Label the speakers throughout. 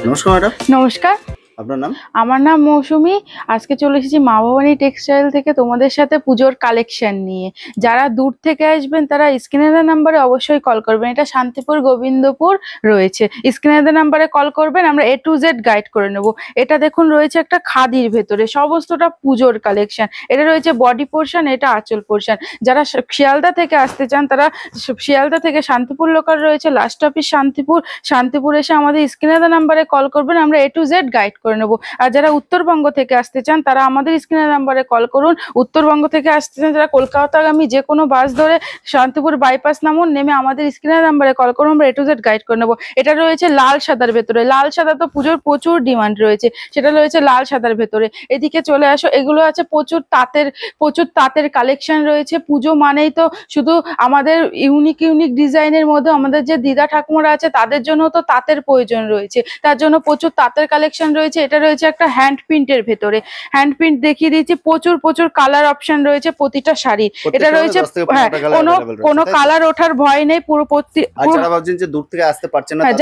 Speaker 1: নমস্কার ম্যাডাম।
Speaker 2: নমস্কার।
Speaker 1: আপনার নাম?
Speaker 2: আমার নাম মৌসুমী। আজকে চলে এসেছি মা ভবানী টেক্সটাইল থেকে তোমাদের সাথে পুজোর কালেকশন নিয়ে। যারা দূর থেকে আসবেন তারা স্ক্রিনে দেওয়া নাম্বারে অবশ্যই কল করবেন। এটা শান্তিপুর গোবিন্দপুর রয়েছে। স্ক্রিনে দেওয়া নাম্বারে কল করবেন, আমরা A to Z গাইড করে নেব। এটা দেখুন রয়েছে একটা খাদির ভেতরে, সমস্তটা পুজোর কালেকশন। এটা রয়েছে বডি পোর্শন, এটা আঁচল পোর্শন। যারা শিয়ালদা থেকে আসতে চান তারা শিয়ালদা থেকে শান্তিপুর লোকাল রয়েছে, লাস্ট অফিস শান্তিপুর। শান্তিপুর এসে আমাদের স্ক্রিনে দেওয়া নাম্বারে কল করবেন, আমরা A to Z গাইড করে নেবো। আর যারা উত্তরবঙ্গ থেকে আসতে চান তারা আমাদের স্ক্রিনে নাম্বারে কল করুন। উত্তরবঙ্গ থেকে আসতে চান যারা কলকাতাগামী যে কোনো বাস ধরে শান্তিপুর বাইপাস নামুন, নেমে আমাদের স্ক্রিনে নাম্বারে কল করুন, আমরা A to Z গাইড করে নেবো। এটা রয়েছে লাল সাদার ভেতরে। লাল সাদা তো পুজোর প্রচুর ডিমান্ড রয়েছে, সেটা রয়েছে লাল সাদার ভেতরে। এদিকে চলে আসো, এগুলো আছে প্রচুর তাঁতের কালেকশন রয়েছে। পুজো মানেই তো শুধু আমাদের ইউনিক ডিজাইনের মধ্যে আমাদের যে দিদা ঠাকুমারা আছে তাদের জন্য তো তাঁতের প্রয়োজন রয়েছে, তার জন্য প্রচুর তাঁতের কালেকশন রয়েছে। এটা রয়েছে একটা হ্যান্ড প্রিন্টের ভেতরে। হ্যান্ড প্রিন্ট দেখিয়ে দিয়েছি, প্রচুর কালার অপশন রয়েছে প্রতিটা শাড়ি। এটা রয়েছে কোনো কালার ওঠার ভয় নেই।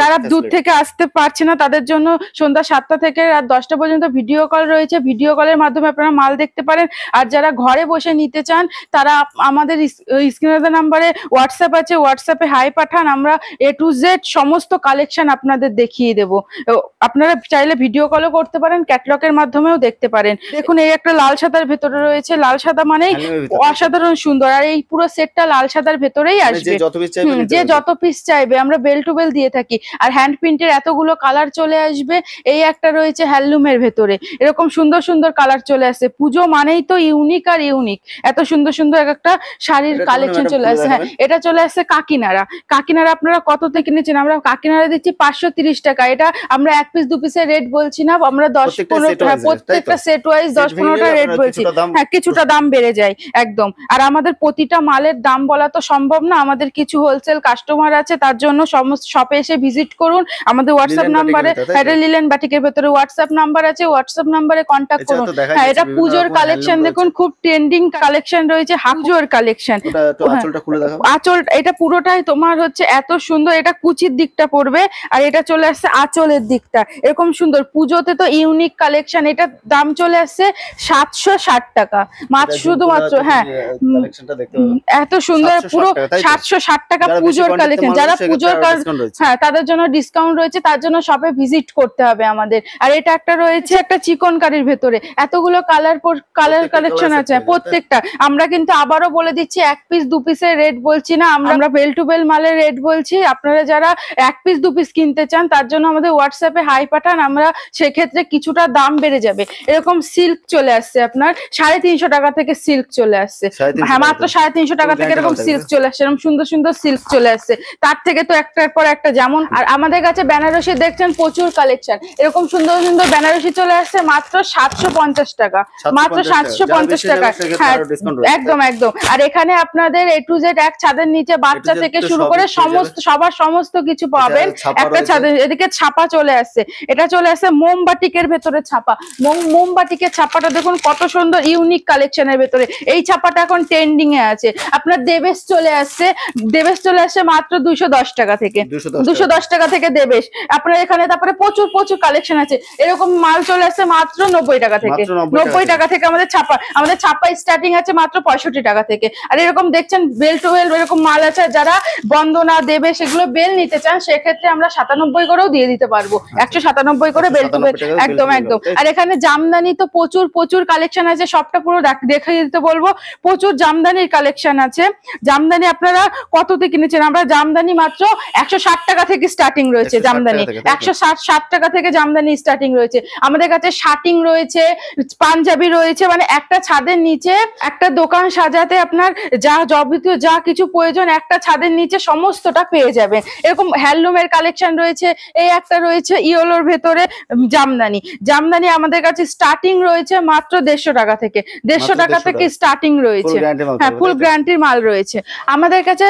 Speaker 2: যারা দূর থেকে আসতে পারছে না তাদের জন্য সন্ধ্যা 7টা থেকে রাত 10টা পর্যন্ত ভিডিও কল রয়েছে। ভিডিও কলের মাধ্যমে আপনারা মাল দেখতে পারেন। আর যারা ঘরে বসে নিতে চান তারা আমাদের স্ক্রিনে নাম্বারে হোয়াটসঅ্যাপ আছে, হোয়াটসঅ্যাপে হাই পাঠান, আমরা A to Z সমস্ত কালেকশন আপনাদের দেখিয়ে দেব। আপনারা চাইলে ভিডিও কলও করতে পারেন, ক্যাটলগের মাধ্যমেও দেখতে পারেন। দেখুন এই একটা লাল সাদার ভেতরে রয়েছে। লাল সাদা মানেই অসাধারণ সুন্দর, আর এই পুরো সেটটা লাল সাদার ভেতরেই আসবে। যে যত পিস চাইবে আমরা বেল টু বেল দিয়ে থাকি। আর হ্যান্ড প্রিন্টের এতগুলো কালার চলে আসবে। এই একটা রয়েছে হ্যান্ডলুমের ভেতরে, এরকম সুন্দর কালার চলে আসছে। পুজো মানেই তো ইউনিক আর ইউনিক, এত সুন্দর একটা শাড়ির কালেকশন চলে আসছে। হ্যাঁ, এটা চলে আসছে কাকিনাড়া। আপনারা কত থেকে কিনেছেন? আমরা কাকিনাড়া দিচ্ছি 530 টাকা। এটা আমরা এক পিস দু পিসের রেট বলছি না, আমরা 10-15 প্রত্যেকটা সেট ওয়াইজ 10-15টা রেট বলছি। হ্যাঁ, কিছুটা দাম বেড়ে যায় একদম। আর আমাদের প্রতিটা মালের দাম বলা তো সম্ভব না, আমাদের কিছু হোলসেল কাস্টমার আছে, তার জন্য সমস্ত শপে এসে ভিজিট করুন। আমাদের হোয়াটসঅ্যাপ নাম্বারে, এটা লিলেন বাটিকের ভেতরে হোয়াটসঅ্যাপ নাম্বার আছে, হোয়াটসঅ্যাপ নাম্বারে কন্ট্যাক্ট করুন। হ্যাঁ, এটা পুজোর কালেকশন দেখুন, খুব ট্রেন্ডিং কালেকশন রয়েছে, হাফজোর কালেকশন। আঁচল এটা পুরোটাই তোমার হচ্ছে এত সুন্দর। এটা কুচির দিকটা পড়বে, আর এটা চলে আসছে আঁচলের দিকটা, এরকম সুন্দর। পুজোতে তো ইউনিক কালেকশন। এটার দাম চলে আসছে 760 টাকা মাত্র, শুধুমাত্র। হ্যাঁ, এত সুন্দর, পুরো 760 টাকা পুজোর কালেকশন। যারা পুজোর হ্যাঁ তাদের জন্য ডিসকাউন্ট রয়েছে, তার জন্য শপে ভিজিট করতে হবে আমাদের। আর এটা একটা রয়েছে একটা চিকন কারির ভেতরে, এতগুলো কালার কালেকশন আছে প্রত্যেকটা। আমরা কিন্তু আবারও বলে দিচ্ছি, এক পিস দু পিসের রেট বলছি না, আমরা বেল টু বেল মালের রেট বলছি। আপনারা যারা এক পিস দু পিস কিনতে চান তার জন্য আমাদের হোয়াটসঅ্যাপে হাই পাঠান, আমরা সেক্ষেত্রে কিছুটা দাম বেড়ে যাবে। এরকম সিল্ক চলে আসছে আপনার 350 টাকা থেকে, সিল্ক চলে আসছে। হ্যাঁ, মাত্র 350 টাকা থেকে এরকম সিল্ক চলে আসছে, এরকম সুন্দর সিল্ক চলে আসছে। তার থেকে তো একটার পর একটা যেমন। আর আমাদের কাছে বেনারসি দেখছেন প্রচুর কালেকশন, এরকম সুন্দর বেনারসি চলে আসছে মাত্র 750 টাকা, মাত্র 750 টাকা। হ্যাঁ, একদম। আর এখানে আপনাদের A to Z এক ছাদের নিচে বাচ্চা থেকে শুরু করে সমস্ত কিছু পাবেন একটা ছাদের। এদিকে ছাপা চলে আসছে, এটা চলে আসছে মোমবাটিকের ভেতরে ছাপা। মোমবাটিকের ছাপাটা দেখুন কত সুন্দর, ইউনিক কালেকশনের ভেতরে। এই ছাপাটা এখন ট্রেন্ডিং এ আছে। আপনার দেবেশ চলে আসছে মাত্র 210 টাকা থেকে, 210 টাকা থেকে দেবেশ আপনার এখানে। তারপরে প্রচুর কালেকশন আছে। এরকম মাল চলে আসছে মাত্র 90 টাকা থেকে, 90 টাকা থেকে আমাদের ছাপা স্টার্টিং আছে মাত্র 65 টাকা থেকে। আর এরকম দেখছেন বেল টু বেল এরকম মাল আছে। যারা বন্দনা দেবেশ এগুলো বেল নিতে চান সেক্ষেত্রে আমরা 97 করেও দিয়ে দিতে পারবো, 197 করে বেল টু বেল। একদম। আর এখানে জামদানি তো প্রচুর কালেকশন আছে, সবটা পুরো দেখে দিতে বলবো। প্রচুর জামদানির কালেকশন আছে। জামদানি আপনারা কততে কিনেছেন? আমরা জামদানি মাত্র 160 টাকা থেকে স্টার্টিং রয়েছে। জামদানি 160 টাকা থেকে জামদানি স্টার্টিং রয়েছে। আমাদের কাছে শার্টিং রয়েছে, পাঞ্জাবি রয়েছে। মানে একটা ছাদের নিচে একটা দোকান সাজাতে আপনার যাবতীয় যা কিছু প্রয়োজন একটা ছাদের নিচে সমস্তটা পেয়ে যাবেন। এরকম হ্যান্ডলুমের কালেকশন রয়েছে। এই একটা রয়েছে ইয়েলোর ভেতরে জামদানি আমাদের কাছে স্টার্টিং রয়েছে মাত্র 150 টাকা থেকে, 150 টাকা থেকে স্টার্টিং রয়েছে। হ্যাঁ, ফুল গ্যারান্টির মাল রয়েছে। আমাদের কাছে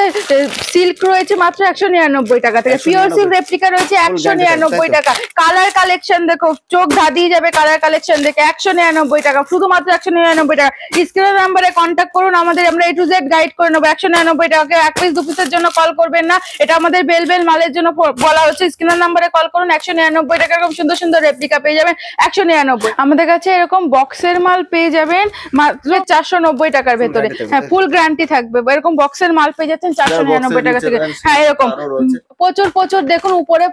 Speaker 2: সিল্ক রয়েছে মাত্র 199 টাকা থেকে, পিওর সিল্ক রেপ্লিকা রয়েছে 199 টাকা। কালার কালেকশন দেখো, চোখ ধাঁধিয়ে যাবে কালার কালেকশন দেখে। 199 টাকা, শুধুমাত্র 199 টাকা। স্ক্রিনের নাম্বারে কন্ট্যাক্ট করুন, আমাদের আমরা A to Z গাইড করে নেবো। 199 টাকা। এক পিস দু পিসের জন্য কল করবেন না, এটা আমাদের বেল মালের জন্য বলা হচ্ছে। স্ক্রিনের নাম্বারে কল করুন, 199 99 টাকা। এরকম সুন্দর সুন্দর রেপ্লিকা পেয়ে যাবেন 199। আমাদের কাছে এরকম বক্সের মাল পেয়ে যাবেন মাত্র 490 টাকার ভেতরে। হ্যাঁ, ফুল গ্যারান্টি থাকবে। এরকম বক্সের মাল পেয়ে যাচ্ছেন 499 টাকা থেকে। হ্যাঁ, এরকম প্রচুর প্রচুর দেখুন উপরে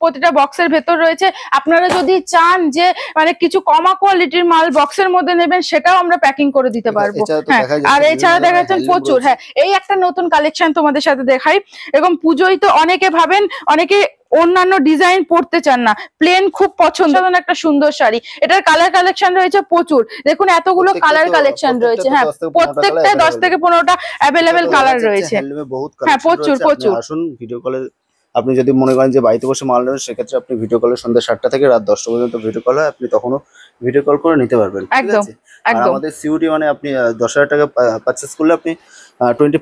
Speaker 2: প্রতিটা বক্সের ভেতর রয়েছে। আপনারা যদি চান যে মানে কিছু কমা কোয়ালিটির মাল বক্সের মধ্যে নেবেন, সেটাও আমরা প্যাকিং করে দিতে পারবো। হ্যাঁ, আর এছাড়া দেখা যাচ্ছে প্রচুর। হ্যাঁ, এই একটা নতুন কালেকশন তোমাদের সাথে দেখাই। এরকম পুজোয় তো অনেকে ভাবেন, অনেকে অন্যান্য ডিজাইন পড়তে চান না, প্লেন খুব পছন্দ একটা সুন্দর শাড়ি। এটার কালার কালেকশন রয়েছে প্রচুর। দেখুন এতগুলো কালার কালেকশন রয়েছে। হ্যাঁ, প্রত্যেকটা 10 থেকে 15টা অ্যাভেলেবেল কালার রয়েছে। হ্যাঁ, প্রচুর প্রচুর।
Speaker 1: আসুন ভিডিও কলে আপনি যদি মনে করেন যে বাড়িতে বসে মাল নেবেন, সেক্ষেত্রে আপনি ভিডিও কলে সন্ধ্যা 7টা থেকে রাত 10টা পর্যন্ত ভিডিও কল হয়, আপনি তখনও ভিডিও কল করে নিতে পারবেন।
Speaker 2: একদম একদম।
Speaker 1: আমাদের সিউডি মানে আপনি 10,000 টাকা পারচেস করলে আপনি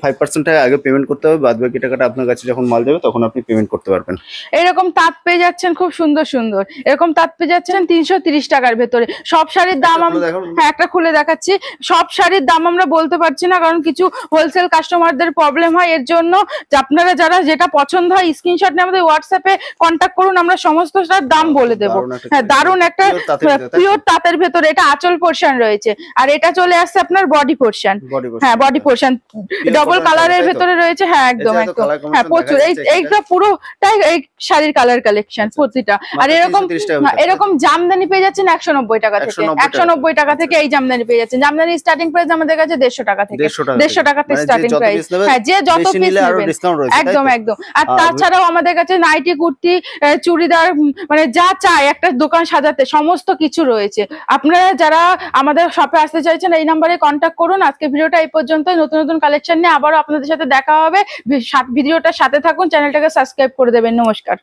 Speaker 1: 25% টাকা আগে পেমেন্ট করতে হবে, বাদ বাকি টাকাটা আপনার কাছে যখন মাল যাবে তখন আপনি পেমেন্ট করতে পারবেন।
Speaker 2: এরকম তাঁত পেয়ে যাচ্ছেন খুব সুন্দর সুন্দর। এরকম তাঁত পেয়ে যাচ্ছেন 330 টাকার ভেতরে। সব শাড়ির দাম হ্যাঁ একটা খুলে দেখাচ্ছি। সব শাড়ির দাম আমরা বলতে পারছি না, কারণ কিছু হোলসেল কাস্টমারদের প্রবলেম হয়। এর জন্য আপনারা যারা যেটা পছন্দ হয় স্ক্রিনশট নিয়ে আমাদের হোয়াটসঅ্যাপে কন্ট্যাক্ট করুন, আমরা সমস্ত দাম বলে দেবো। হ্যাঁ, দারুণ একটা পিওর তাঁতের ভেতরে। এটা আঁচল পোরশন রয়েছে, আর এটা চলে আসছে আপনার বডি পোরশন। হ্যাঁ, বডি পোরশন ডবল কালারের ভেতরে রয়েছে। হ্যাঁ, একদম একদম। হ্যাঁ, প্রচুর। এইটা পুরোটাই এই শাড়ির কালার কালেকশন প্রতিটা। আর এরকম জামদানি পেয়ে যাচ্ছেন 190 টাকা থেকে। 190 টাকা থেকে এই জামদানি পেয়ে যাচ্ছেন। জামদানি স্টার্টিং প্রাইস আমাদের কাছে 150 টাকা থেকে। 150 টাকা থেকে স্টার্টিং প্রাইস। হ্যাঁ, যে যত পিস নেবেন একদম একদম। আর তাছাড়াও আমাদের কাছে নাইটি, কুর্তি, চুড়িদার মানে যা চাই একটা দোকান সাজাতে সমস্ত কিছু রয়েছে। আপনারা যারা আমাদের শপে আসতে চাইছেন এই নাম্বারে কন্ট্যাক্ট করুন। আজকে ভিডিওটা এই পর্যন্ত। নতুন নতুন কালেকশন নিয়ে আবারও আপনাদের সাথে দেখা হবে। ভিডিওটার সাথে থাকুন, চ্যানেলটাকে সাবস্ক্রাইব করে দেবেন। নমস্কার।